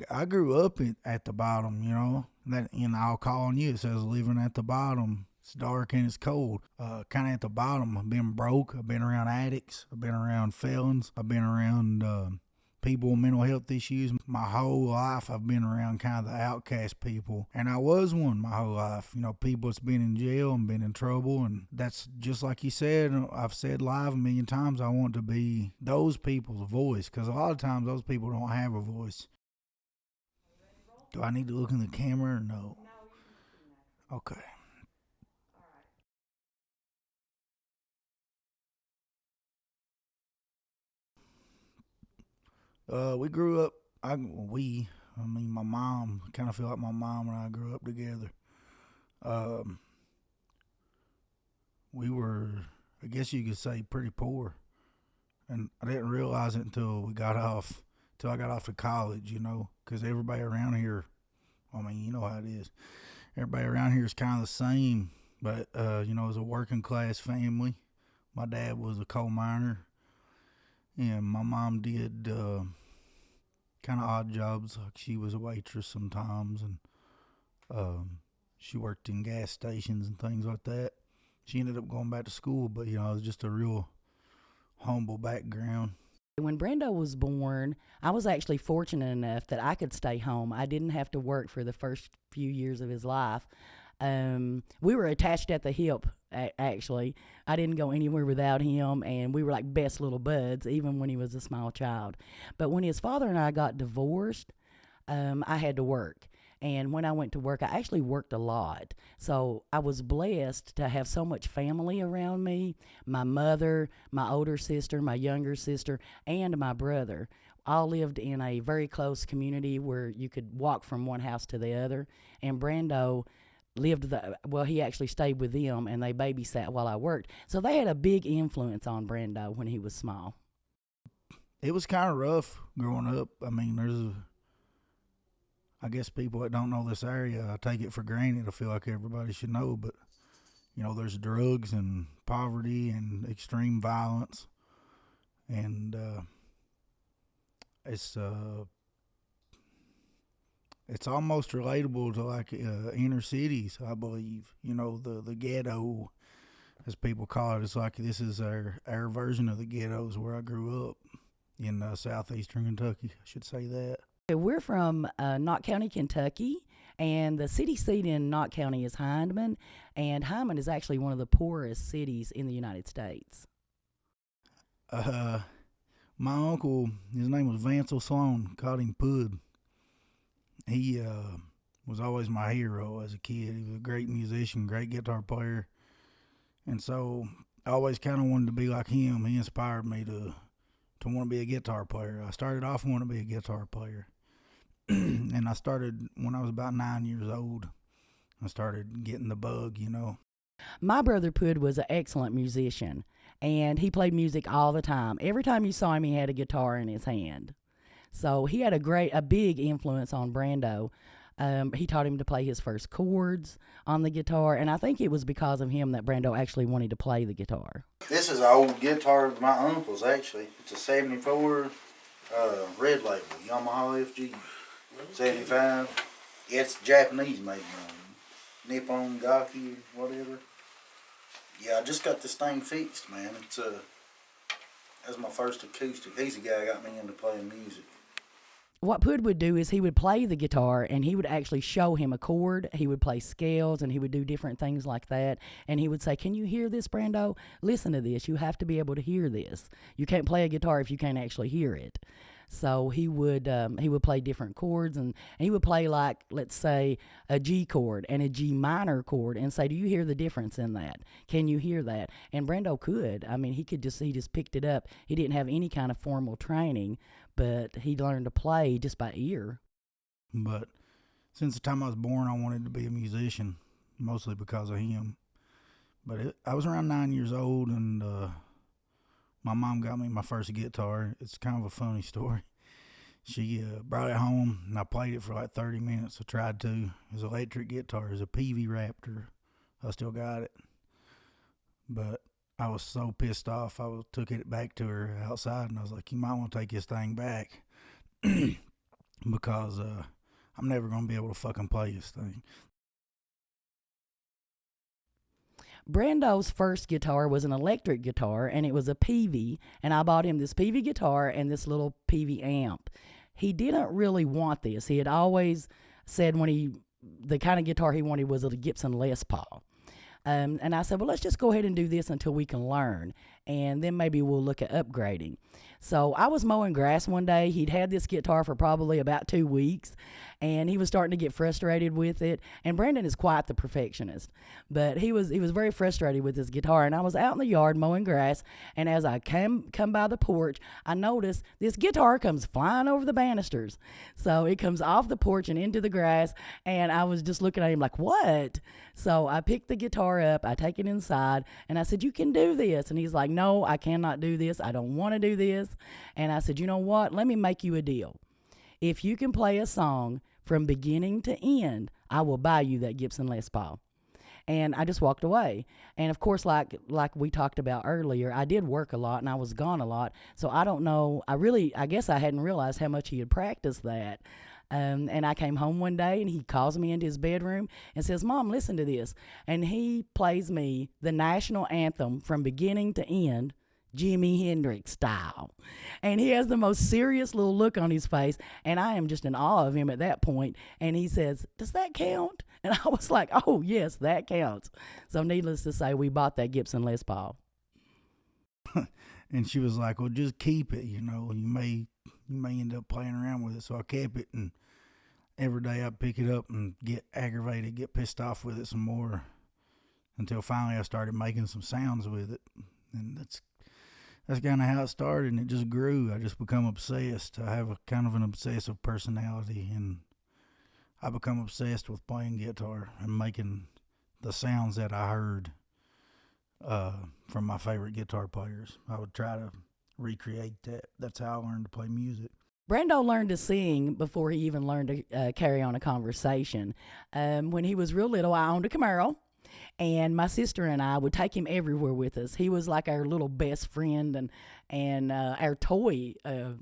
I grew up at the bottom, you know. That, you know, I'll call on you. It says living at the bottom. It's dark and it's cold. Kind of at the bottom. I've been broke. I've been around addicts. I've been around felons. I've been around people with mental health issues. My whole life, I've been around kind of the outcast people, and I was one my whole life. You know, people that's been in jail and been in trouble, and that's just like you said. I've said live a million times. I want to be those people's voice, because a lot of times those people don't have a voice. Do I need to look in the camera or no? Okay. We grew up. I mean, my mom. Kind of feel like my mom and I grew up together. Um, we were, I guess you could say, pretty poor, and I didn't realize it till I got off to college. You know, because everybody around here. I mean, you know how it is. Everybody around here is kind of the same, but you know, it was a working class family. My dad was a coal miner, and my mom did kind of odd jobs. Like she was a waitress sometimes, and um, she worked in gas stations and things like that. She ended up going back to school, but you know, it was just a real humble background. When Brando was born, I was actually fortunate enough that I could stay home. I didn't have to work for the first few years of his life. We were attached at the hip, actually. I didn't go anywhere without him, and we were like best little buds, even when he was a small child. But when his father and I got divorced, I had to work. And when I went to work, I actually worked a lot. So I was blessed to have so much family around me. My mother, my older sister, my younger sister, and my brother all lived in a very close community where you could walk from one house to the other. And Brando he actually stayed with them, and they babysat while I worked. So they had a big influence on Brando when he was small. It was kind of rough growing up. I mean, I guess people that don't know this area, I take it for granted. I feel like everybody should know, but you know, there's drugs and poverty and extreme violence, and it's it's almost relatable to like inner cities, I believe. You know, the ghetto, as people call it. It's like this is our version of the ghettos where I grew up in southeastern Kentucky. I should say that. We're from Knott County, Kentucky, and the city seat in Knott County is Hindman, and Hindman is actually one of the poorest cities in the United States. Uh, my uncle, his name was Vansel Sloan, called him Pud. He was always my hero as a kid. He was a great musician, great guitar player, and so I always kind of wanted to be like him. He inspired me to want to be a guitar player. I started off wanting to be a guitar player. And I started when I was about 9 years old. I started getting the bug, you know. My brother Pud was an excellent musician, and he played music all the time. Every time you saw him, he had a guitar in his hand. So he had a big influence on Brando. He taught him to play his first chords on the guitar, and I think it was because of him that Brando actually wanted to play the guitar. This is an old guitar of my uncle's, actually. It's a 74 red label, Yamaha FG 75. Yeah, it's Japanese made, Nippon Gaki, whatever. Yeah, I just got this thing fixed, man. That's my first acoustic. He's the guy that got me into playing music. What Pud would do is he would play the guitar, and he would actually show him a chord. He would play scales, and he would do different things like that. And he would say, "Can you hear this, Brando? Listen to this. You have to be able to hear this. You can't play a guitar if you can't actually hear it." So he would play different chords, and he would play, like, let's say, a G chord and a G minor chord, and say, "Do you hear the difference in that? Can you hear that?" And Brando could. I mean, he just picked it up. He didn't have any kind of formal training, but he learned to play just by ear. But since the time I was born, I wanted to be a musician, mostly because of him. But I was around 9 years old, and my mom got me my first guitar. It's kind of a funny story. She brought it home, and I played it for like 30 minutes. I tried to. It was an electric guitar. It was a PV Raptor. I still got it. But I was so pissed off, took it back to her outside, and I was like, "You might want to take this thing back because I'm never going to be able to fucking play this thing." Brando's first guitar was an electric guitar, and it was a PV, and I bought him this PV guitar and this little PV amp. He didn't really want this. He had always said the kind of guitar he wanted was a Gibson Les Paul. And I said, well, let's just go ahead and do this until we can learn, and then maybe we'll look at upgrading. So I was mowing grass one day. He'd had this guitar for probably about 2 weeks, and he was starting to get frustrated with it. And Brandon is quite the perfectionist, but he was very frustrated with his guitar. And I was out in the yard mowing grass, and as I come by the porch, I noticed this guitar comes flying over the banisters. So it comes off the porch and into the grass, and I was just looking at him like, what? So I picked the guitar up, I take it inside, and I said, "You can do this." And he's like, "No, I cannot do this. I don't want to do this." And I said, "You know what? Let me make you a deal. If you can play a song from beginning to end, I will buy you that Gibson Les Paul." And I just walked away. And of course, like we talked about earlier, I did work a lot and I was gone a lot. So I don't know. I guess I hadn't realized how much he had practiced that. And I came home one day, and he calls me into his bedroom and says, "Mom, listen to this." And he plays me the national anthem from beginning to end, Jimi Hendrix style. And he has the most serious little look on his face, and I am just in awe of him at that point. And he says, "Does that count?" And I was like, "Oh, yes, that counts." So needless to say, we bought that Gibson Les Paul. And she was like, "Well, just keep it, you may end up playing around with it." So I kept it, and every day I'd pick it up and get aggravated, get pissed off with it some more, until finally I started making some sounds with it. And that's kind of how it started, and it just grew. I just become obsessed. I have a kind of an obsessive personality, and I become obsessed with playing guitar and making the sounds that I heard from my favorite guitar players. I would try to recreate that. That's how I learned to play music. Brando learned to sing before he even learned to carry on a conversation. When he was real little, I owned a Camaro, and my sister and I would take him everywhere with us. He was like our little best friend and our toy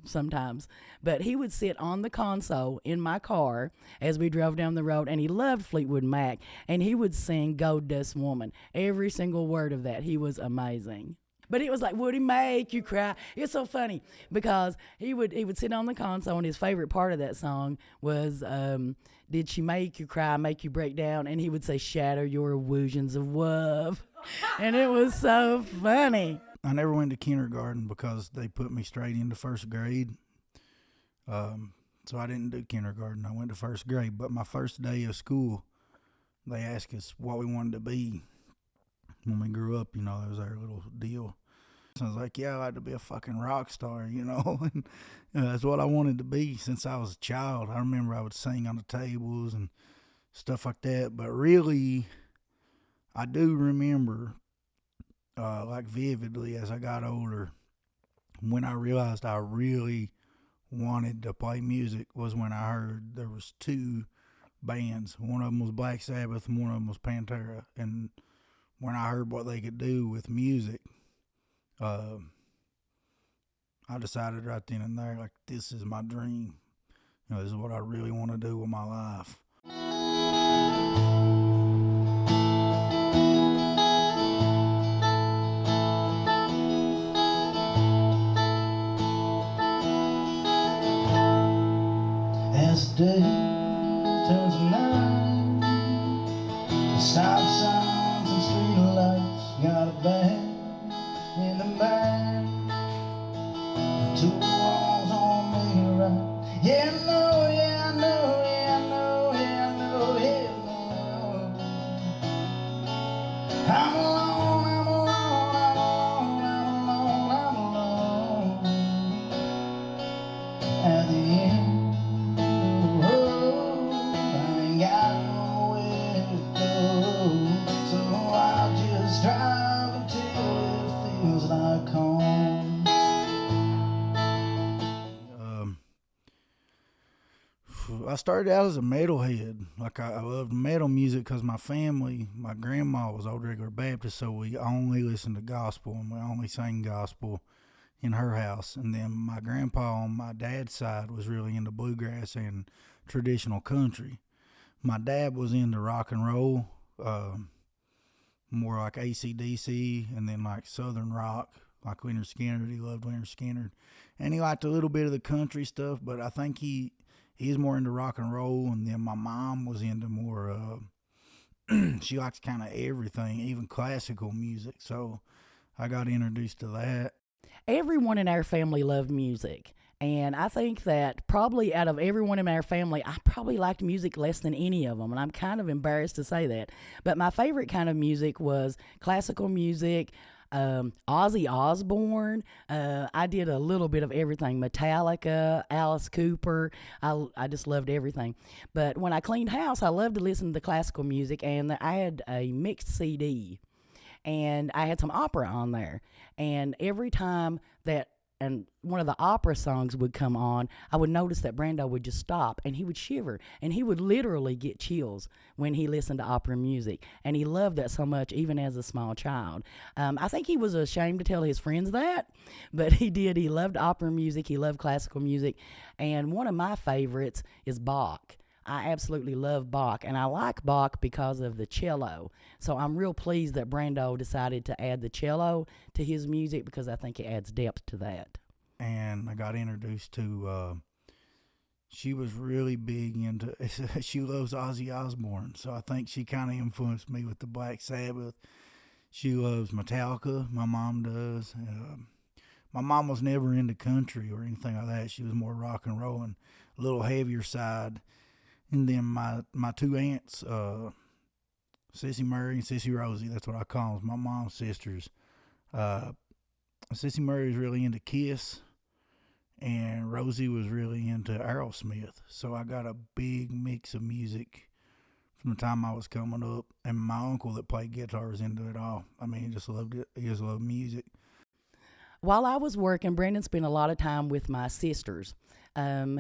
sometimes. But he would sit on the console in my car as we drove down the road, and he loved Fleetwood Mac, and he would sing "Gold Dust Woman," every single word of that. He was amazing. But it was like, "Would he make you cry?" It's so funny because he would sit on the console, and his favorite part of that song was, "Did she make you cry, make you break down?" And he would say, "Shatter your illusions of love." And it was so funny. I never went to kindergarten because they put me straight into first grade. So I didn't do kindergarten. I went to first grade. But my first day of school, they asked us what we wanted to be when we grew up. That was our little deal. So I was like, "Yeah, I'd like to be a fucking rock star," and that's what I wanted to be since I was a child. I remember I would sing on the tables and stuff like that. But really, I do remember, like vividly, as I got older, when I realized I really wanted to play music was when I heard there was 2 bands. One of them was Black Sabbath and one of them was Pantera. And when I heard what they could do with music, I decided right then and there, like, this is my dream. This is what I really want to do with my life. As the day turns to night, the stop signs and street lights got a band in the back. 2 walls on me started out as a metalhead. Like I loved metal music because my family, my grandma was old regular Baptist, so we only listened to gospel and we only sang gospel in her house. And then my grandpa on my dad's side was really into bluegrass and traditional country. My dad was into rock and roll, more like AC/DC, and then like southern rock, like Leonard Skinner. He loved Leonard Skinner, and he liked a little bit of the country stuff. But I think he's more into rock and roll. And then my mom was into more. She likes kind of everything, even classical music. So I got introduced to that. Everyone in our family loved music. And I think that probably out of everyone in our family, I probably liked music less than any of them. And I'm kind of embarrassed to say that. But my favorite kind of music was classical music, Ozzy Osbourne. I did a little bit of everything. Metallica, Alice Cooper. I just loved everything. But when I cleaned house, I loved to listen to classical music. And I had a mixed CD. And I had some opera on there. And every time that and one of the opera songs would come on, I would notice that Brando would just stop and he would shiver and he would literally get chills when he listened to opera music. And he loved that so much, even as a small child. I think he was ashamed to tell his friends that, but he did. He loved opera music. He loved classical music. And one of my favorites is Bach. I absolutely love Bach, and I like Bach because of the cello. So I'm real pleased that Brando decided to add the cello to his music because I think it adds depth to that. And I got introduced to, she was really big into, she loves Ozzy Osbourne. So I think she kind of influenced me with the Black Sabbath. She loves Metallica. My mom does. My mom was never into country or anything like that. She was more rock and roll and a little heavier side. And then my two aunts, Sissy Murray and Sissy Rosie, that's what I call them, my mom's sisters. Sissy Murray was really into Kiss, and Rosie was really into Aerosmith. So I got a big mix of music from the time I was coming up. And my uncle that played guitar was into it all. I mean, he just loved it. He just loved music. While I was working, Brandon spent a lot of time with my sisters.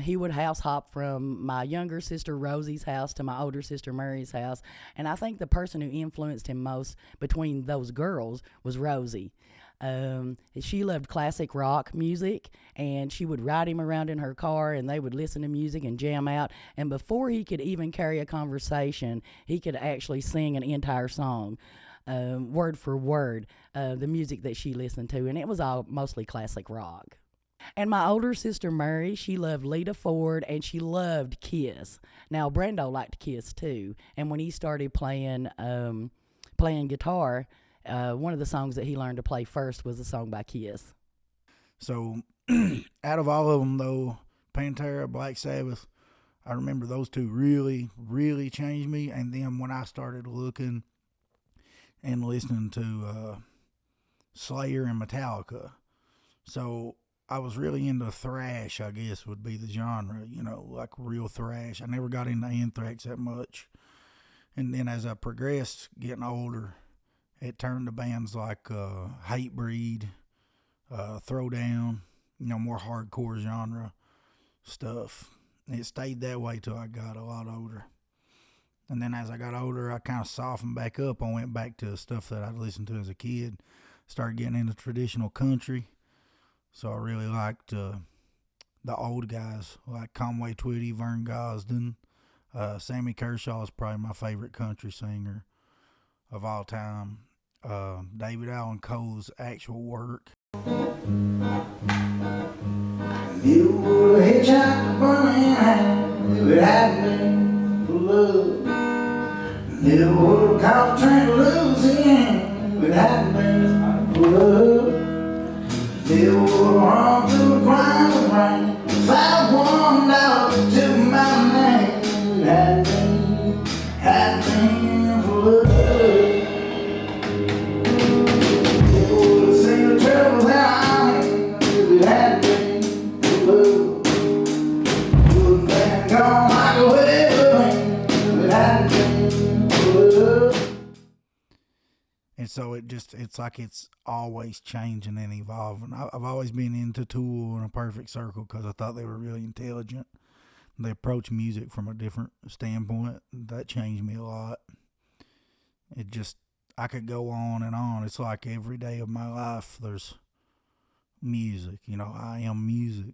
He would house hop from my younger sister Rosie's house to my older sister Murray's house. And I think the person who influenced him most between those girls was Rosie. She loved classic rock music, and she would ride him around in her car, and they would listen to music and jam out. And before he could even carry a conversation, he could actually sing an entire song. Word for word, the music that she listened to, and it was all mostly classic rock. And my older sister Mary, she loved Lita Ford, and she loved Kiss. Now Brando liked Kiss too, and when he started playing guitar, one of the songs that he learned to play first was a song by Kiss. So out of all of them though, Pantera, Black Sabbath, I remember those two really, really changed me. And then when I started looking and listening to Slayer and Metallica. So I was really into thrash, I guess would be the genre, like real thrash. I never got into Anthrax that much. And then as I progressed, getting older, it turned to bands like Hatebreed, Throwdown, more hardcore genre stuff. And it stayed that way till I got a lot older. And then as I got older, I kind of softened back up. I went back to stuff that I'd listened to as a kid. Started getting into traditional country. So I really liked the old guys, like Conway Twitty, Vern Gosdin. Sammy Kershaw is probably my favorite country singer of all time. David Allan Coe's actual work. You were a hitchhiker burning hand, if it hadn't been for love. Never would have caught a train to Louisiana, if it hadn't been for love. Never would have run through the ground of rain, if I $1 to my name, if it hadn't been for love. Never would have seen the trouble that I am, if it hadn't been for love. Wouldn't have gone like a wave, if it hadn't been for love. And so it's like it's always changing and evolving. I've always been into Tool and A Perfect Circle because I thought they were really intelligent. they approach music from a different standpoint. That changed me a lot. It just, I could go on and on. It's like every day of my life there's music. You know, I am music.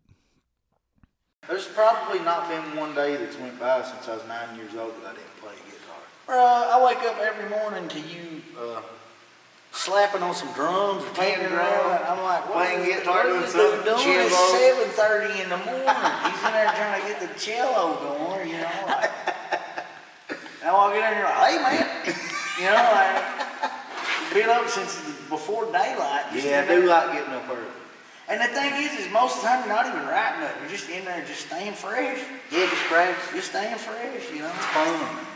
There's probably not been one day that's went by since I was 9 years old that I didn't play guitar. I wake up every morning to you slapping on some drums or tapping around. I'm like, playing guitar, doing something. It's 7:30 in the morning. He's in there trying to get the cello going, you know. Like, and I walk in there and you're like, hey man, you know, like, been up since before daylight. Yeah, I do like getting up early. And the thing is most of the time you're not even writing up. You're just in there just staying fresh. Yeah, just fresh. Just staying fresh, you know. It's fun.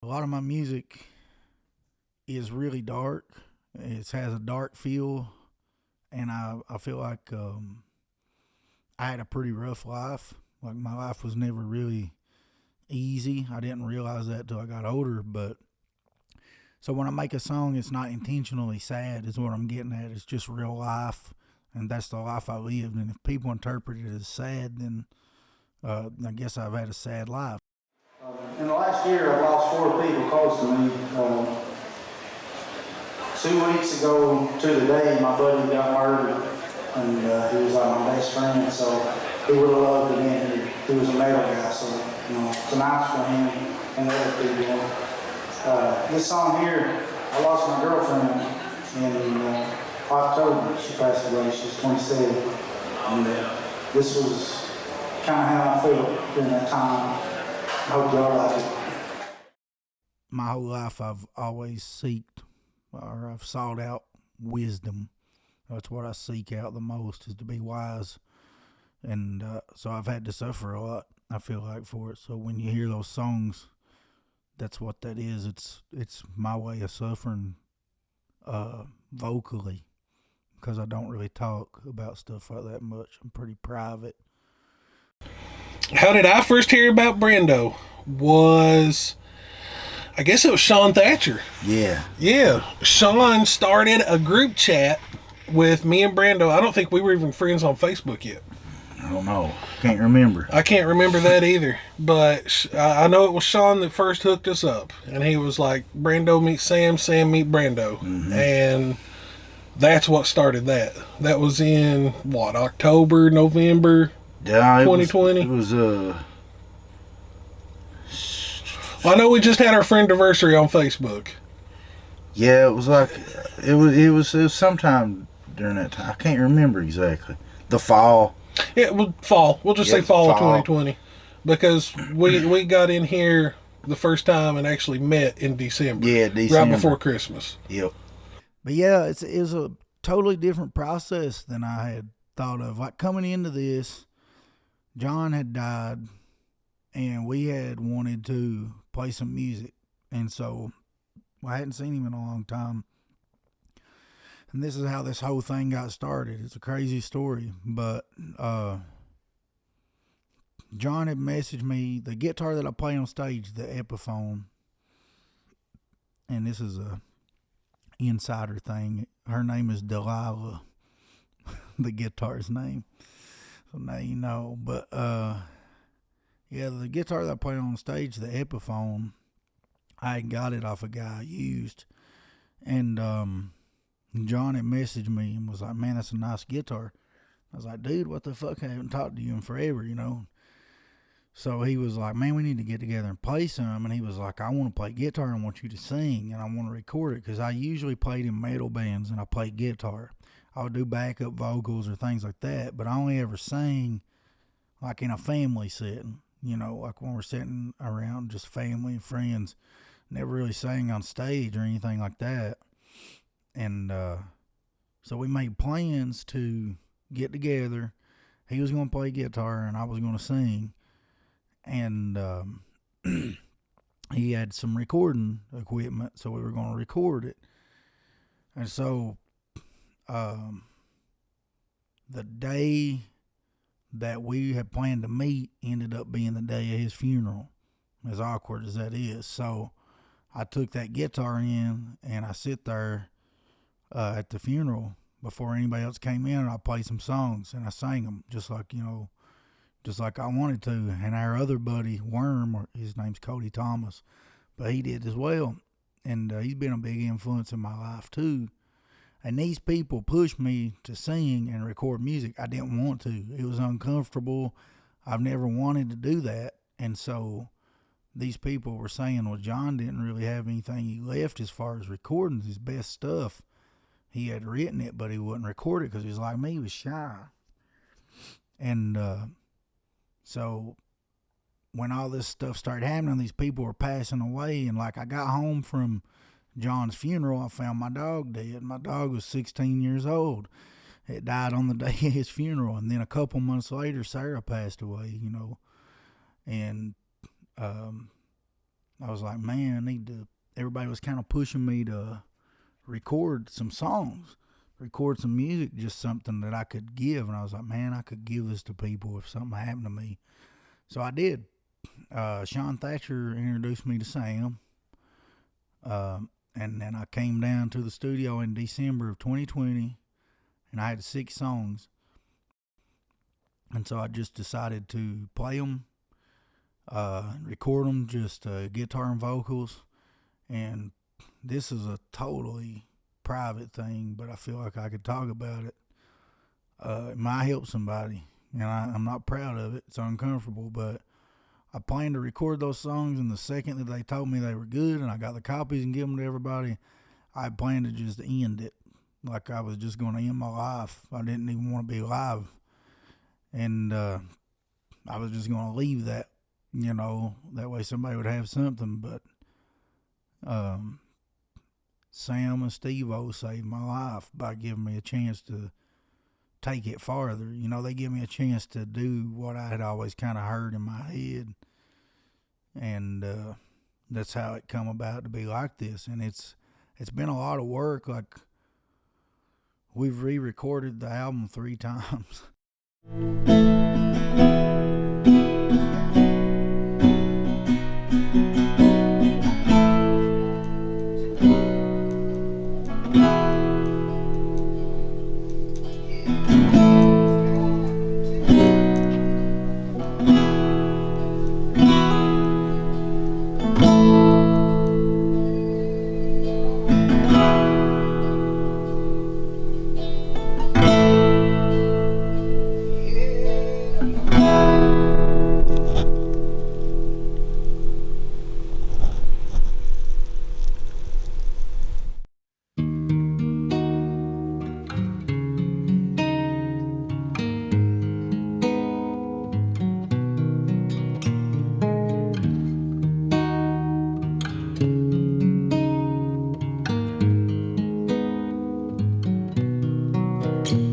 A lot of my music is really dark. It has a dark feel, and I feel like I had a pretty rough life. Like, my life was never really easy. I didn't realize that till I got older. But so when I make a song, it's not intentionally sad, is what I'm getting at. It's just real life, and that's the life I lived. And if people interpret it as sad, then I guess I've had a sad life. In the last year, I've lost 4 people close to me. 2 weeks ago to the day, my buddy got murdered, and he was like my best friend, so he would have loved to be here. He was a metal guy, so tonight's for him and the other people. This song here, I lost my girlfriend in October. She passed away. She was 27, and this was kind of how I felt during that time. I hope y'all like it. My whole life I've always I've sought out wisdom. That's what I seek out the most, is to be wise. And so I've had to suffer a lot, I feel like, for it. So when you hear those songs, that's what that is. It's my way of suffering vocally, because I don't really talk about stuff like that much. I'm pretty private. How did I first hear about Brando? I guess it was Sean Thatcher. Yeah. Yeah. Sean started a group chat with me and Brando. I don't think we were even friends on Facebook yet. I don't know. Can't remember. I can't remember that either. But I know it was Sean that first hooked us up. And he was like, Brando meet Sam, Sam meet Brando. Mm-hmm. And that's what started that. That was in, October, November? Yeah, 2020. It was I know we just had our friend anniversary on Facebook. Yeah, it was like it was sometime during that time. I can't remember exactly. The fall. Yeah, it was fall. We'll just say fall of 2020, because we got in here the first time and actually met in December. Yeah, December. Right before Christmas. Yep. But yeah, it was a totally different process than I had thought of. Like, coming into this, John had died, and we had wanted to play some music, and so I hadn't seen him in a long time. And this is how this whole thing got started. It's a crazy story, but John had messaged me the guitar that I play on stage, the Epiphone, and this is a insider thing. Her name is Delilah, the guitar's name. So now you know. But yeah, the guitar that I play on stage, the Epiphone, I got it off a guy I used, and John had messaged me and was like, "Man, that's a nice guitar." I was like, "Dude, what the fuck? I haven't talked to you in forever, you know." So he was like, "Man, we need to get together and play some." And he was like, "I want to play guitar and I want you to sing, and I want to record it," because I usually played in metal bands and I played guitar. I would do backup vocals or things like that, but I only ever sang like in a family setting, like when we're sitting around just family and friends. Never really sang on stage or anything like that. And so we made plans to get together. He was going to play guitar and I was going to sing. And he had some recording equipment, so we were going to record it. And so the day that we had planned to meet ended up being the day of his funeral, as awkward as that is. So I took that guitar in and I sit there at the funeral before anybody else came in, and I played some songs and I sang them just like I wanted to. And our other buddy, Worm, or his name's Cody Thomas, but he did as well. And he's been a big influence in my life too. And these people pushed me to sing and record music. I didn't want to. It was uncomfortable. I've never wanted to do that. And so these people were saying, well, John didn't really have anything he left as far as recording his best stuff. He had written it, but he wouldn't record it because he was like me, he was shy. And so when all this stuff started happening, these people were passing away. And like I got home from John's funeral, I found my dog dead. My dog was 16 years old. It died on the day of his funeral. And then a couple months later, Sarah passed away, And I was like, man, I need to. Everybody was kind of pushing me to record some songs, record some music, just something that I could give. And I was like, man, I could give this to people if something happened to me. So I did. Sean Thatcher introduced me to Sam. And then I came down to the studio in December of 2020, and I had 6 songs. And so I just decided to play them, record them, just guitar and vocals. And this is a totally private thing, but I feel like I could talk about it. It might help somebody, and I'm not proud of it. It's uncomfortable, but I planned to record those songs, and the second that they told me they were good and I got the copies and give them to everybody, I planned to just end it. Like I was just going to end my life. I didn't even want to be alive. And I was just going to leave that, that way somebody would have something. But Sam and Steve-O saved my life by giving me a chance to take it farther. They give me a chance to do what I had always kind of heard in my head. And that's how it come about to be like this. And it's been a lot of work. Like, we've re-recorded the album 3 times.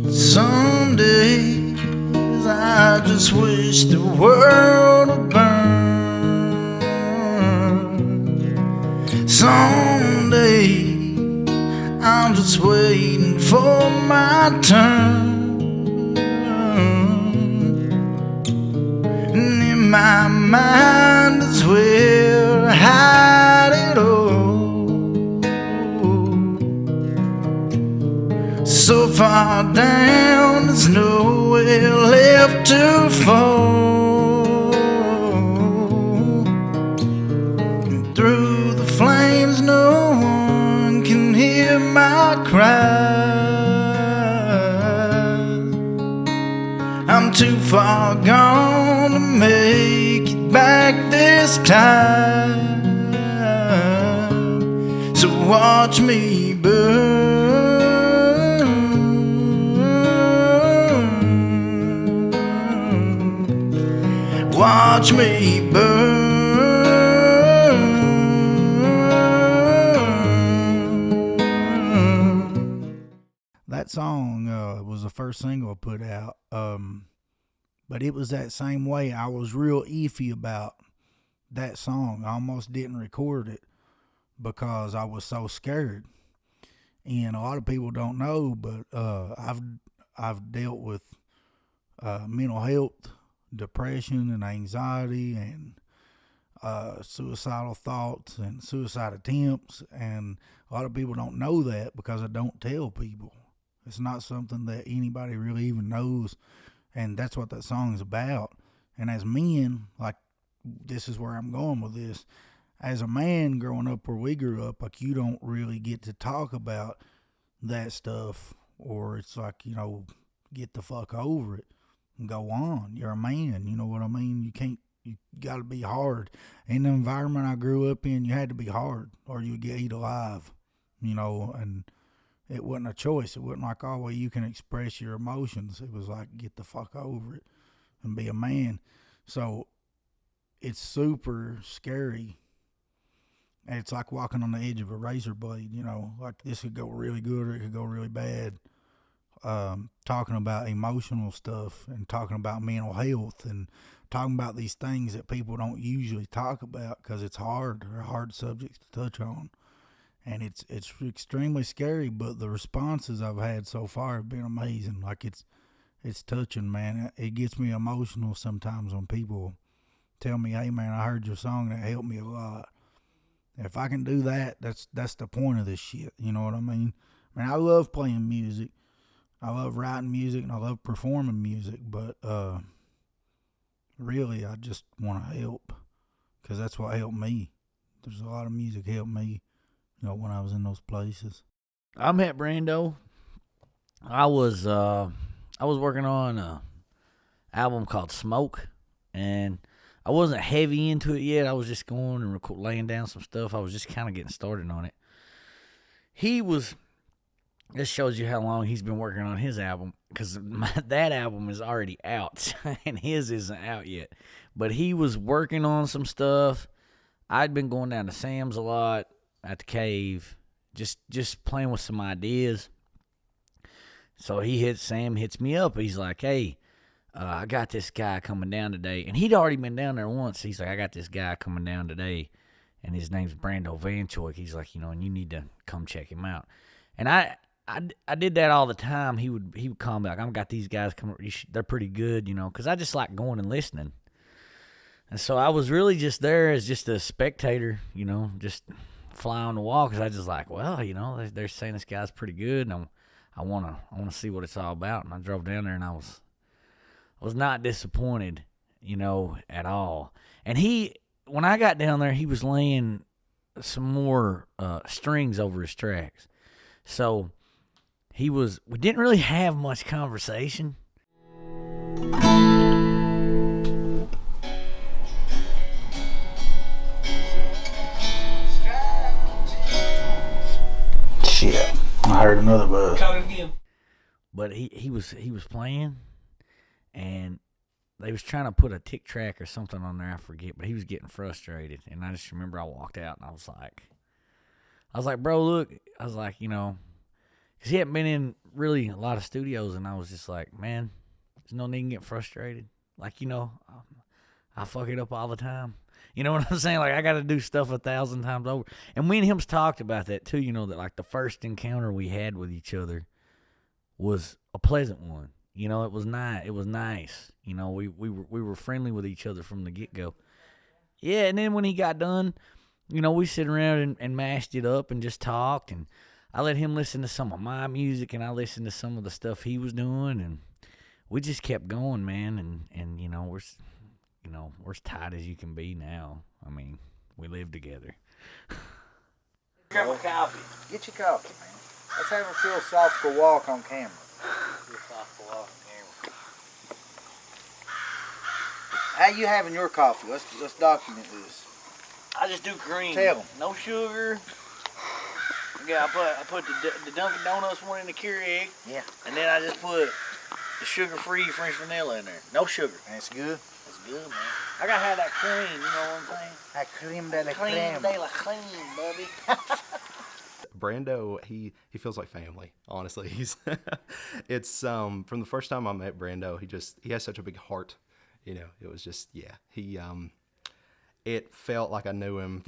Some days I just wish the world would burn. Some days I'm just waiting for my turn. And in my mind is where I hide it all. So far down, there's nowhere left to fall. And through the flames, no one can hear my cries. I'm too far gone to make it back this time. So watch me burn. Watch me burn. That song was the first single I put out. But it was that same way. I was real iffy about that song. I almost didn't record it because I was so scared. And a lot of people don't know, but I've dealt with mental health, depression, and anxiety, and suicidal thoughts and suicide attempts. And a lot of people don't know that because I don't tell people. It's not something that anybody really even knows. And that's what that song is about. And as men, like, this is where I'm going with this. As a man growing up where we grew up, like, you don't really get to talk about that stuff, or it's like, get the fuck over it and go on. You're a man, you know what I mean? You got to be hard. In the environment I grew up in, you had to be hard or you'd get eaten alive, and it wasn't a choice. It wasn't like, oh, well, you can express your emotions. It was like, get the fuck over it and be a man. So it's super scary. And it's like walking on the edge of a razor blade, like this could go really good or it could go really bad. Talking about emotional stuff and talking about mental health and talking about these things that people don't usually talk about because it's hard. They're hard subjects to touch on. And it's extremely scary, but the responses I've had so far have been amazing. Like, it's touching, man. It gets me emotional sometimes when people tell me, hey, man, I heard your song and it helped me a lot. If I can do that, that's the point of this shit. You know what I mean? I mean, I love playing music. I love writing music and I love performing music, but really I just want to help because that's what helped me. There's a lot of music helped me, when I was in those places. I met Brando. I was working on an album called Smoke, and I wasn't heavy into it yet. I was just going and laying down some stuff. I was just kind of getting started on it. This shows you how long he's been working on his album, because that album is already out, and his isn't out yet. But he was working on some stuff. I'd been going down to Sam's a lot at the cave, just playing with some ideas. So Sam hits me up. He's like, hey, I got this guy coming down today. And he'd already been down there once. He's like, I got this guy coming down today, and his name's Brando Vanschoyck. He's like, and you need to come check him out. And I did that all the time. He would call me like, I've got these guys coming. They're pretty good, because I just like going and listening. And so I was really just there as just a spectator, just fly on the wall, because I just like, well, they're saying this guy's pretty good, and I want to see what it's all about. And I drove down there, and I was not disappointed, at all. And when I got down there, he was laying some more strings over his tracks. So we didn't really have much conversation. Shit, I heard another buzz. Count it again. But he was playing, and they was trying to put a tick track or something on there, I forget, but he was getting frustrated. And I just remember I walked out, and I was like, bro, look, I was like, because he hadn't been in really a lot of studios, and I was just like, man, there's no need to get frustrated. Like, I fuck it up all the time. You know what I'm saying? Like, I got to do stuff 1,000 times over. And me and him's talked about that too, that like the first encounter we had with each other was a pleasant one. It was nice. It was nice. We were friendly with each other from the get-go. Yeah, and then when he got done, we sit around and mashed it up and just talked, and I let him listen to some of my music, and I listened to some of the stuff he was doing, and we just kept going, man, and we're as tight as you can be now. I mean, we live together. Grab my coffee. Get your coffee, man. Let's have a philosophical walk on camera. Philosophical walk on camera. How you having your coffee? Let's document this. I just do cream. Tell them. No sugar. Yeah, I put the Dunkin' Donuts one in the Keurig. Yeah. And then I just put the sugar-free French vanilla in there. No sugar. That's good. That's good, man. I gotta have that cream, you know what I'm saying? That creme de la Cream creme. de la cream, baby. Brando, he feels like family. Honestly, it's from the first time I met Brando, he has such a big heart. You know, it was just it felt like I knew him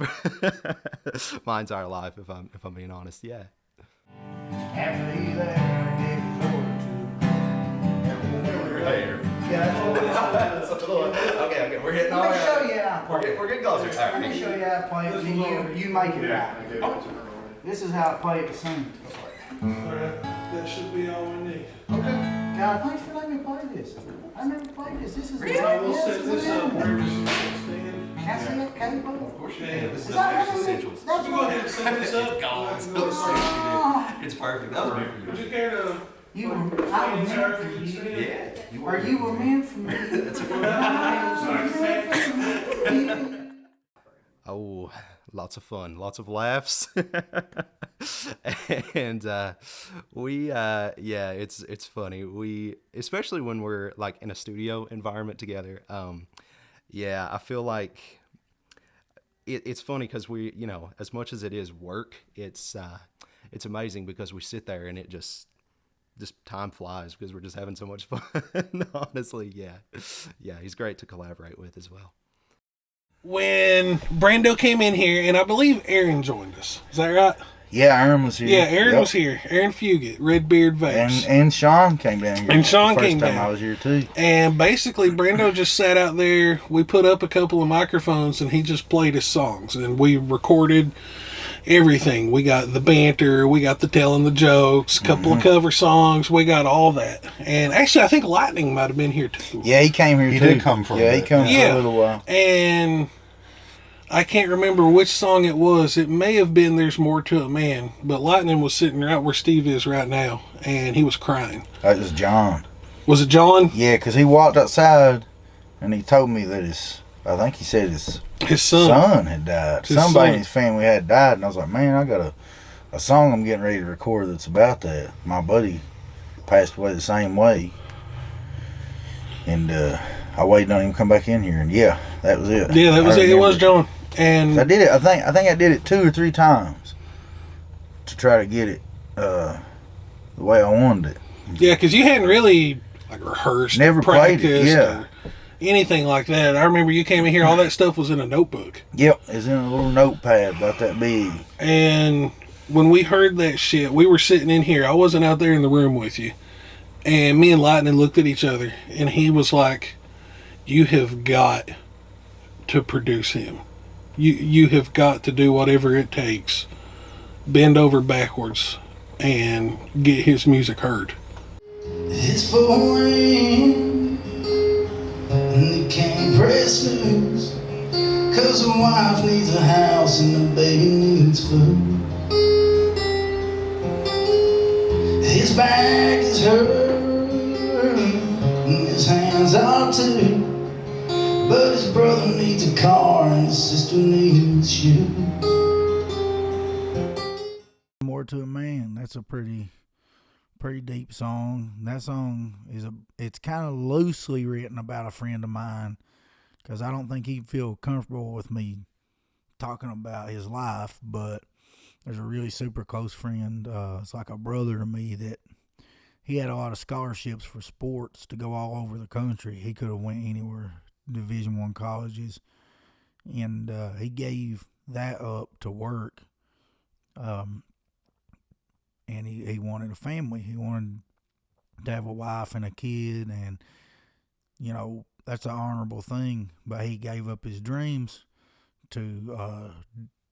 my entire life. If I'm being honest, yeah. After he left, I gave his order to. Yeah, Okay, we're hitting all let me right. show you how to play. We're getting closer. All Let me show you how to play it, and then you make it right. This is how I play it to sing. Alright, that should be all we need. Okay. God, thanks for letting me play this. I never played this. This is We'll set this up where we should stand. Can I see that cable? Of course, Yeah, this is Is that extra what it is? essentials. That's You go ahead and set this up. It's perfect. That was meant for Would you. you care to You were, I was meant for you. Yeah, you Or you were meant for me. Oh, lots of fun, lots of laughs, and it's funny. We, especially when we're like in a studio environment together. I feel like it's funny because we, you know, as much as it is work, it's amazing because we sit there and it just time flies because we're just having so much fun. Honestly, yeah, he's great to collaborate with as well. when Brando came in here, and I believe Aaron joined us. Is that right? Yeah, Aaron was here. Yeah, Aaron Yep. was here. Aaron Fugit, Redbeard Vapes. And Sean came down here. And Sean the first came time down. I was here too. And basically, Brando just sat out there. We put up a couple of microphones, and he just played his songs. And we recorded everything. We got the banter, we got the telling the jokes, a couple of cover songs. We got all that. And actually, I think Lightning might have been here too. Yeah, he came here He too. did come for a Yeah, he bit. come for Yeah. a little while. And I can't remember which song it was. It may have been There's More to a Man. But Lightning was sitting right where Steve is right now, and he was crying. That was John. Was it John? Yeah, because he walked outside and he told me that I think he said his His son. son had died. His Somebody son. in his family had died, and I was like, man, I got a song I'm getting ready to record that's about that. My buddy passed away the same way, and I waited on him to come back in here, and yeah, that was it. Yeah, that was I it. It was remember. John. And I did it. I think I did it 2 or 3 times to try to get it the way I wanted it. yeah, because you hadn't really like rehearsed, Never or played it, practiced, yeah. or anything like that. I remember you came in here, all that stuff was in a notebook. Yep, it's in a little notepad about that big. And when we heard that shit, we were sitting in here. I wasn't out there in the room with you. And me and Lightning looked at each other, and he was like, "You have got to produce him. You have got to do whatever it takes, bend over backwards, and get his music heard." It's for rain, and you can't press loose, 'cause the wife needs a house and the baby needs food. His back is hurt, and his hands are too, but his brother needs a car and his sister needs shoes. More to a Man. That's a pretty deep song. That song it's kind of loosely written about a friend of mine, because I don't think he'd feel comfortable with me talking about his life, but there's a really super close friend. It's like a brother to me, that he had a lot of scholarships for sports to go all over the country. He could have went anywhere, Division I colleges, and he gave that up to work. And he wanted a family. He wanted to have a wife and a kid, and you know, that's an honorable thing. But he gave up his dreams to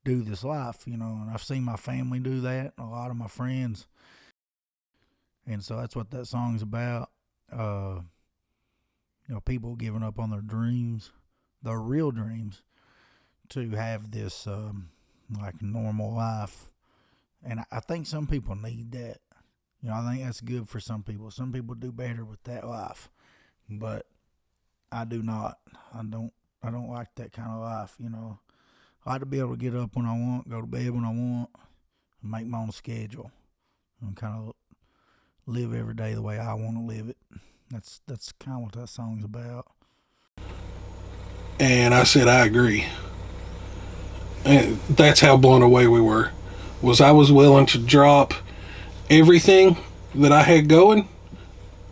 do this life, you know. And I've seen my family do that, a lot of my friends, and so that's what that song's about. You know, people giving up on their dreams, their real dreams, to have this like normal life. And I think some people need that. You know, I think that's good for some people. Some people do better with that life, but I do not. I don't like that kind of life. You know, I like to be able to get up when I want, go to bed when I want, and make my own schedule, and kind of live every day the way I want to live it. That's kind of what that song's about. And I said, I agree. And that's how blown away we were. Was I was willing to drop everything that I had going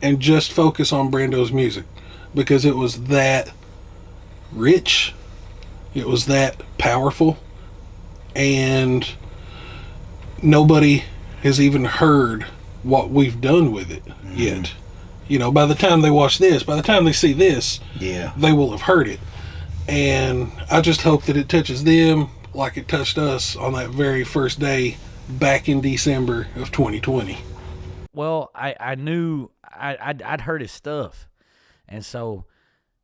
and just focus on Brando's music because it was that rich, it was that powerful, and nobody has even heard what we've done with it yet. You know, by the time they watch this, by the time they see this, Yeah. they will have heard it. And I just hope that it touches them like it touched us on that very first day back in December of 2020. Well, I knew I'd heard his stuff, and so,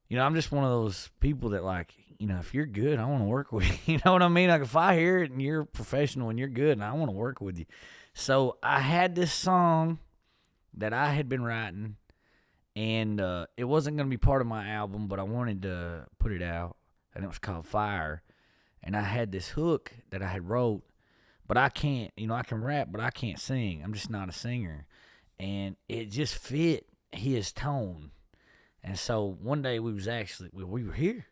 you know, I'm just one of those people that, like, you know, if you're good, I want to work with you. You know what I mean? Like, if I hear it and you're professional and you're good, and I want to work with you. So I had this song that I had been writing, and it wasn't going to be part of my album, but I wanted to put it out, and it was called Fire. And I had this hook that I had wrote, but I can't, you know, I can rap, but I can't sing. I'm just not a singer. And it just fit his tone. And so one day we were here.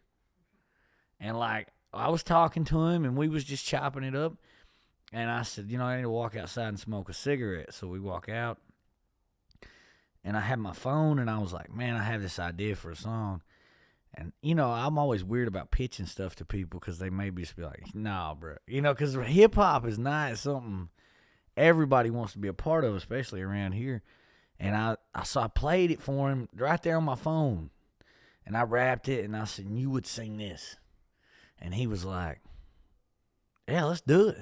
And, like, I was talking to him, and we was just chopping it up. And I said, you know, I need to walk outside and smoke a cigarette. So we walk out. And I had my phone, and I was like, man, I have this idea for a song. And, you know, I'm always weird about pitching stuff to people because they maybe just be like, nah, bro. You know, because hip-hop is not something everybody wants to be a part of, especially around here. And so I played it for him right there on my phone. And I rapped it, and I said, you would sing this. And he was like, yeah, let's do it.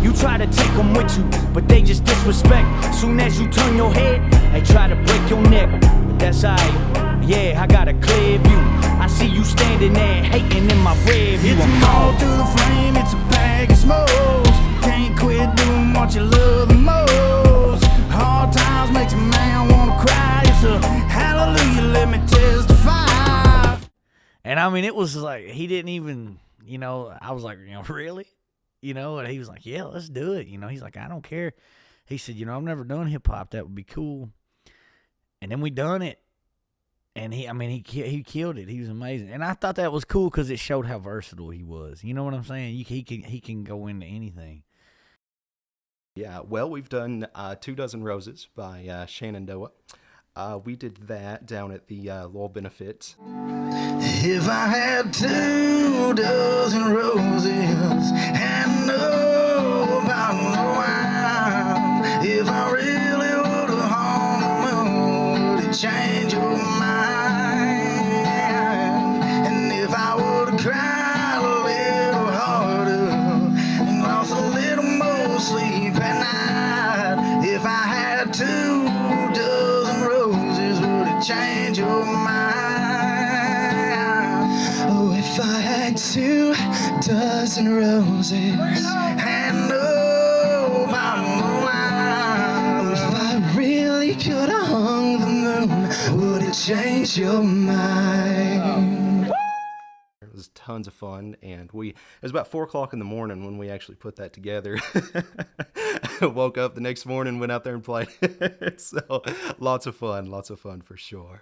You try to take them with you, but they just disrespect. Soon as you turn your head, they try to break your neck. But that's alright, yeah, I got a clear view. I see you standing there hating in my rear view. It's a call through the flame, it's a bag of smokes. Can't quit doing what you love the most. Hard times makes a man wanna cry. It's a hallelujah, let me testify. And I mean, it was like, he didn't even, you know, I was like, you know, really? You know, and he was like, yeah, let's do it. You know, he's like, I don't care. He said, you know, I've never done hip hop. That would be cool. And then we done it. And he killed it. He was amazing. And I thought that was cool because it showed how versatile he was. You know what I'm saying? He can go into anything. Yeah, well, we've done 2 Dozen Roses by Shenandoah. We did that down at the Lowell Benefit. If I had 2 dozen roses and no bottle of wine, if I really would have hung the moon, would it change your mind? And if I would have cried a little harder and lost a little more sleep at night, if I had 2 dozen roses, would it change your mind? Oh, if I had 2 dozen roses and no bottle of wine, if I really could have hung the moon, would it change your mind? It was tons of fun, and it was about 4 o'clock in the morning when we actually put that together. Woke up the next morning, went out there and played. So lots of fun for sure.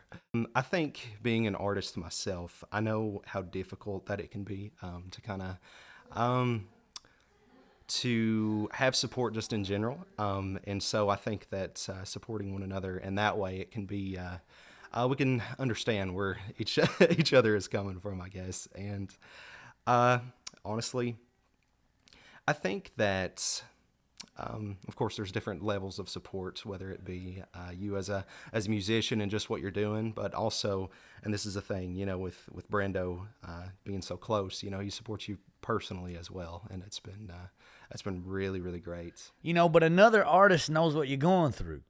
I think being an artist myself, I know how difficult that it can be to kind of to have support just in general. And so I think that supporting one another in that way, it can be we can understand where each other is coming from, I guess. And honestly, I think that of course there's different levels of support, whether it be you as a musician and just what you're doing, but also, and this is a thing, you know, with Brando being so close, you know, he supports you personally as well, and it's been really, really great. You know, but another artist knows what you're going through.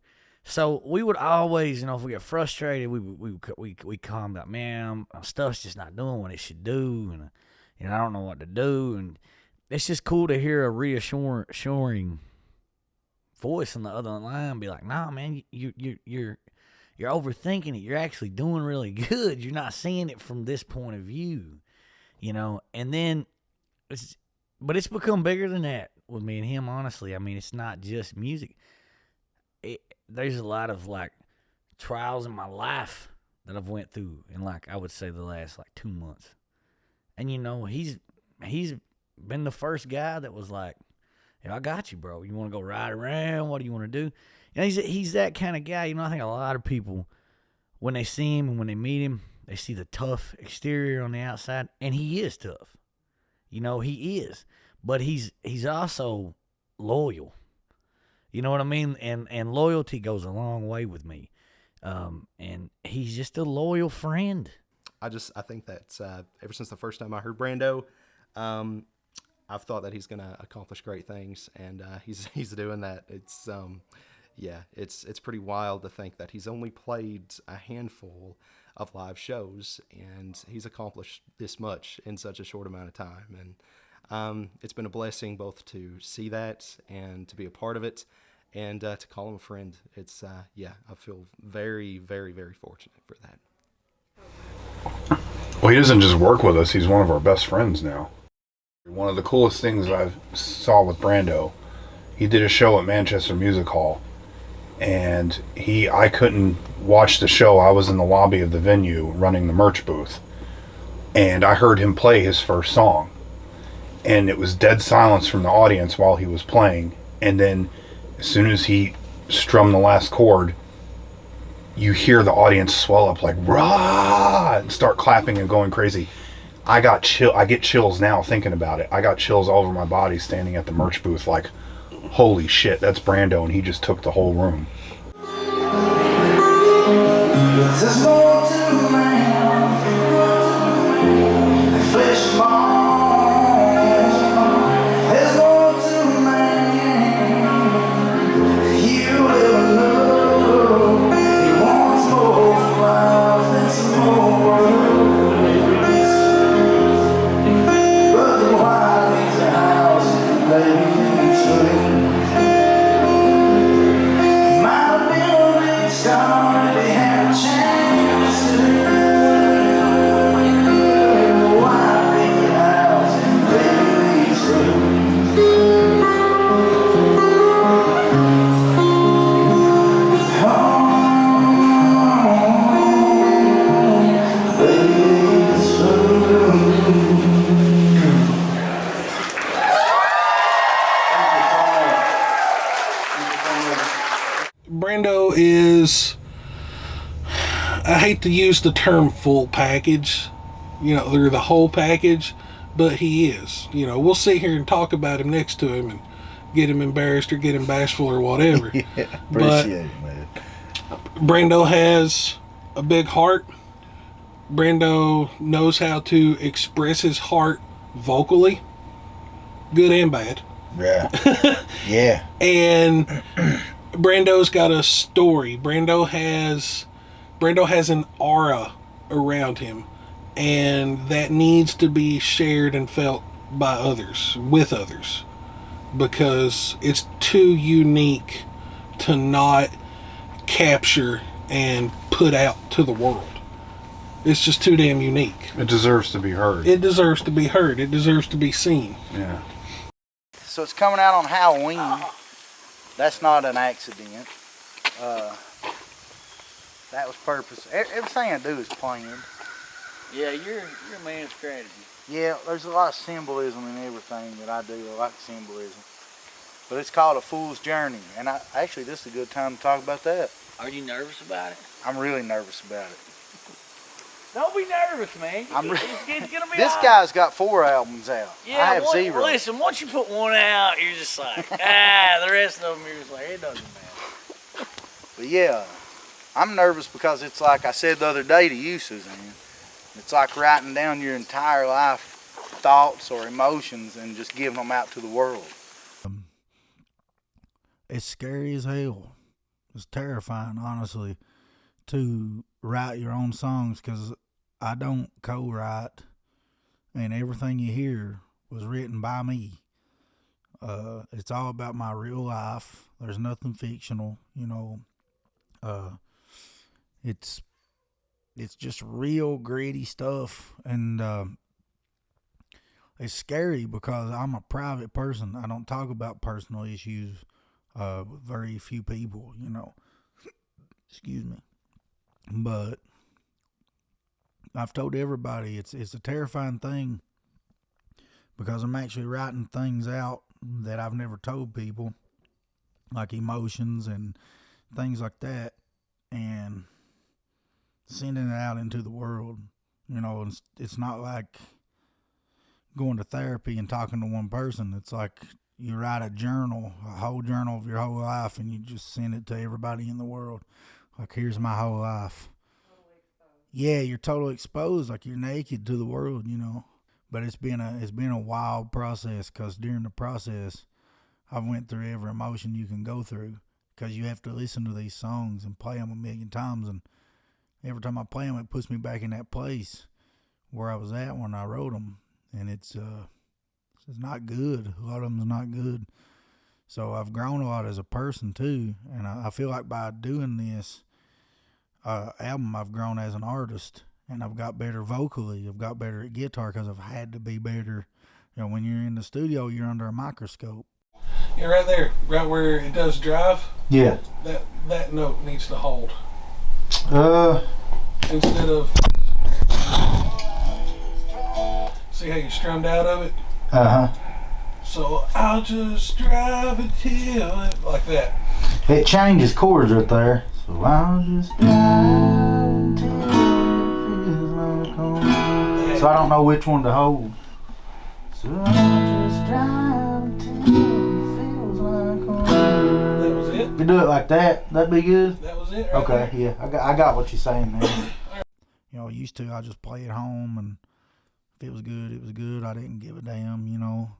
So we would always, you know, if we get frustrated, we call him like, man, my stuff's just not doing what it should do, and you know, I don't know what to do, and it's just cool to hear a reassuring voice on the other line be like, nah, man, you're overthinking it. You're actually doing really good. You're not seeing it from this point of view, you know. And then it's become bigger than that with me and him. Honestly, I mean, it's not just music. There's a lot of like trials in my life that I've went through in, like, I would say the last, like, 2 months. And, you know, he's been the first guy that was like, "Hey, I got you, bro. You want to go ride around? What do you want to do?" And he's that kind of guy. You know, I think a lot of people, when they see him and when they meet him, they see the tough exterior on the outside, and he is tough. You know, he is. But he's also loyal. You know what I mean? And loyalty goes a long way with me. And he's just a loyal friend. I think that ever since the first time I heard Brando, I've thought that he's going to accomplish great things, and he's doing that. It's it's pretty wild to think that he's only played a handful of live shows, and he's accomplished this much in such a short amount of time. And it's been a blessing both to see that and to be a part of it, and to call him a friend. It's I feel very, very, very fortunate for that. Well, he doesn't just work with us, he's one of our best friends now. One of the coolest things I saw with Brando, he did a show at Manchester Music Hall, and I couldn't watch the show. I was in the lobby of the venue running the merch booth, and I heard him play his first song, and it was dead silence from the audience while he was playing, and then as soon as he strummed the last chord, you hear the audience swell up like rah and start clapping and going crazy. I get chills now thinking about it. I got chills all over my body standing at the merch booth like, holy shit, that's Brando, and he just took the whole room. There's more to man than flesh and bone. There's more to man than you ever know. He wants more from life than some more words. But the wild leaves the house and baby leaves the room. Might have been a big star if he had a chance to. The wild leaves the house and baby leaves the room. Brando is, I hate to use the term full package, you know, they're the whole package, but he is. You know, we'll sit here and talk about him next to him and get him embarrassed or get him bashful or whatever. Appreciate it, man. Brando has a big heart. Brando knows how to express his heart vocally, good and bad. Yeah. Yeah. And Brando's got a story. Brando has an aura around him, and that needs to be shared and felt by others, with others, because it's too unique to not capture and put out to the world. It's just too damn unique. It deserves to be heard. It deserves to be heard. It deserves to be seen. Yeah. So it's coming out on Halloween. That's not an accident. That was purpose. Everything I do is planned. Yeah, you're a man of strategy. Yeah, there's a lot of symbolism in everything that I do. I like symbolism. But it's called A Fool's Journey. And actually, this is a good time to talk about that. Are you nervous about it? I'm really nervous about it. Don't be nervous, man. It's gonna be This all right. guy's got 4 albums out. Yeah, I have 0. Listen, once you put one out, you're just like, the rest of them, you're just like, it doesn't matter. But yeah, I'm nervous because it's like I said the other day to you, Suzanne. It's like writing down your entire life thoughts or emotions and just giving them out to the world. It's scary as hell. It's terrifying, honestly, to write your own songs, because I don't co-write, and everything you hear was written by me. It's all about my real life. There's nothing fictional, you know. It's just real gritty stuff, and it's scary because I'm a private person. I don't talk about personal issues with very few people, you know. Excuse me. But I've told everybody it's a terrifying thing because I'm actually writing things out that I've never told people, like emotions and things like that, and sending it out into the world. You know, it's not like going to therapy and talking to one person. It's like you write a journal, a whole journal of your whole life, and you just send it to everybody in the world. Like, here's my whole life. Yeah, you're totally exposed, like you're naked to the world, you know. But it's been a wild process, because during the process, I've went through every emotion you can go through, because you have to listen to these songs and play them a million times, and every time I play them, it puts me back in that place where I was at when I wrote them, and it's not good. A lot of them is not good. So I've grown a lot as a person too, and I feel like by doing this album, I've grown as an artist, and I've got better vocally. I've got better at guitar because I've had to be better. You know, when you're in the studio, you're under a microscope. Yeah, right there, right where it does drive. Yeah. That note needs to hold. Instead of, see how you strummed out of it? So I'll just drive it till it, like that. It changes chords right there. So I'll just drive until it feels like home. So I don't know which one to hold. So I'll just drive until it feels like home. That was it? You do it like that, that'd be good? That was it right Okay, there? yeah, I got what you're saying there. You know, used to, I just play at home, and if it was good, it was good. I didn't give a damn, you know.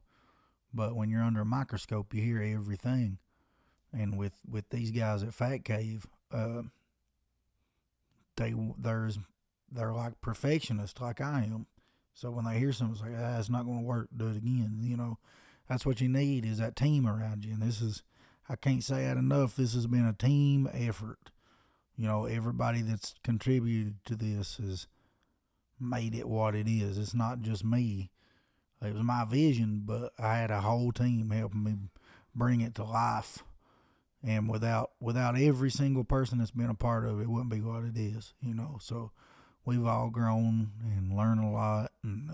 But when you're under a microscope, you hear everything. And with these guys at Fat Cave, they're like perfectionists, like I am. So when they hear something, it's like, it's not going to work. Do it again. You know, that's what you need, is that team around you. And this is, I can't say that enough. This has been a team effort. You know, everybody that's contributed to this has made it what it is. It's not just me. It was my vision, but I had a whole team helping me bring it to life. And without every single person that's been a part of it, it wouldn't be what it is, you know. So we've all grown and learned a lot, and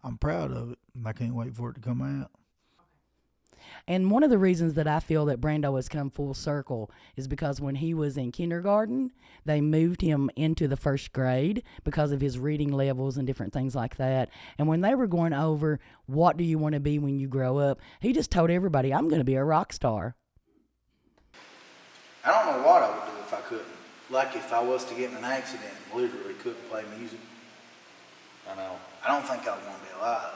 I'm proud of it. I can't wait for it to come out. And one of the reasons that I feel that Brando has come full circle is because when he was in kindergarten, they moved him into the first grade because of his reading levels and different things like that. And when they were going over, what do you want to be when you grow up, he just told everybody, I'm going to be a rock star. I don't know what I would do if I couldn't. Like if I was to get in an accident and literally couldn't play music. I know. I don't think I'd want to be alive.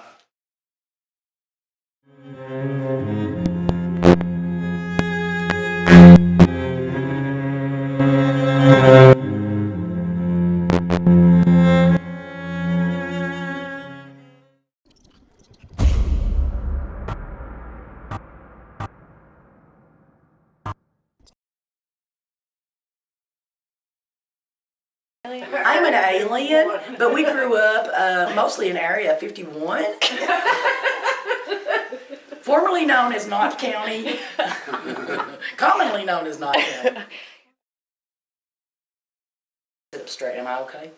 I'm an alien, but we grew up mostly in Area 51, formerly known as Knott County, commonly known as Knott County. Sit up straight, am I okay?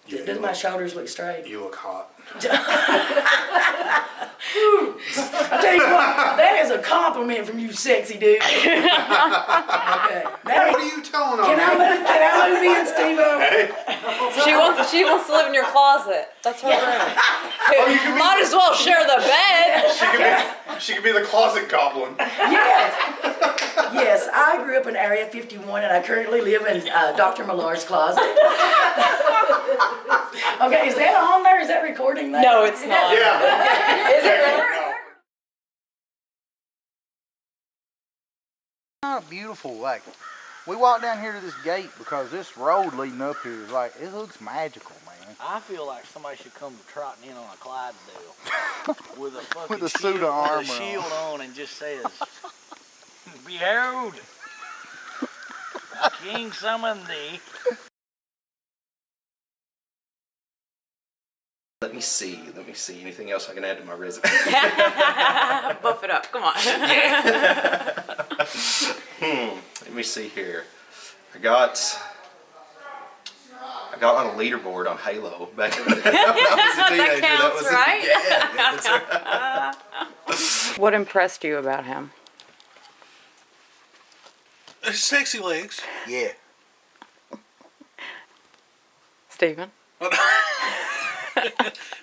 Yeah, Does my shoulders look straight? You look hot. I tell you what, that is a compliment from you, sexy dude. Okay. Now, What are you telling them? can I move in, Steve-O? Hey, She wants to live in your closet. That's her room. Might as well share the bed. she could be the closet goblin. Yes, I grew up in Area 51, and I currently live in Dr. Millar's closet. Okay, is that on there? Is that recording that? No, it's not. Yeah. Is it really? Kind of beautiful. Like, we walked down here to this gate because this road leading up here is like, it looks magical, man. I feel like somebody should come trotting in on a Clydesdale with a fucking With a suit of armor with a shield on and just says, "Behold, the king summoned thee." Let me see. Anything else I can add to my resume? Buff it up. Come on. Let me see here. I got on a leaderboard on Halo back when I was a teenager. That counts, right? Yeah, that's right. What impressed you about him? Sexy legs. Yeah. Stephen?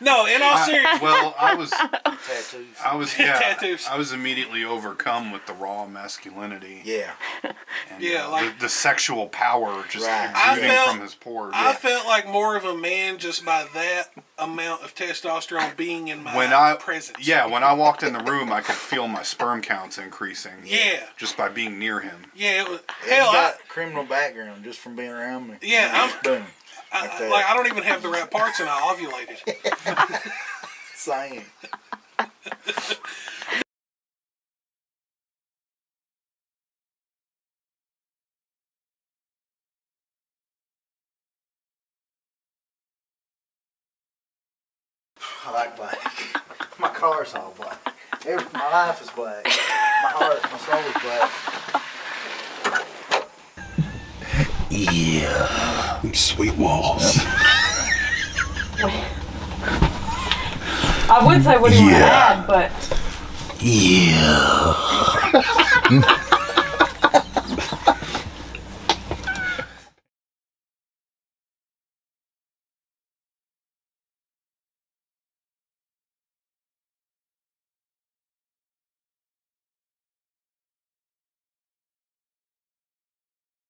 No, in all seriousness. Well, Tattoos. Tattoos. I was immediately overcome with the raw masculinity. Yeah. And, Yeah, like- the sexual power just Right. exuding from his pores. I felt like more of a man just by that amount of testosterone being in my presence. Yeah, when I walked in the room, I could feel my sperm counts increasing. Yeah. Just by being near him. Yeah, it was. He's Hell, got criminal background just from being around me. Yeah, Boom. I don't even have the right parts and I ovulated. Same. I like black. My car's all black. My life is black. My heart, my soul is black. Yeah. Sweet walls. I would say what do you want to add, but Yeah.